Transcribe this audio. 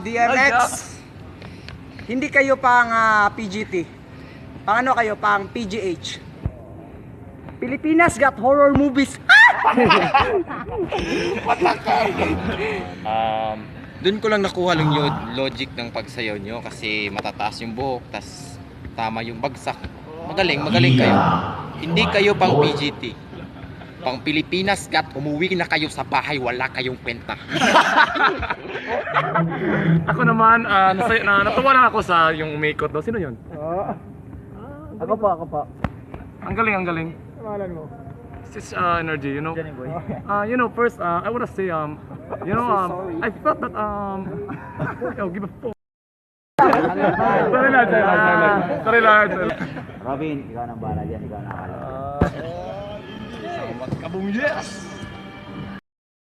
DMX, hindi kayo pang PGT. Pang ano kayo? Pang PGH. Pilipinas Got Horror Movies. Doon ko lang nakuha yung logic ng pagsayaw nyo kasi matataas yung buhok, tas tama yung bagsak. Magaling kayo. Hindi kayo pang PGT. Pang Pilipinas Got, umuwi na kayo sa bahay, wala kayong kwenta. Ako naman, natuwa lang ako sa yung umikot daw. Sino yun? Ako po. Ang galing. Kamalan mo. This is energy, you know. First, I wanna say, I felt that, give a fuck. Sorry lang. Robin, ikaw nang bahala dyan, ikaw nakakala. Magkabong yes!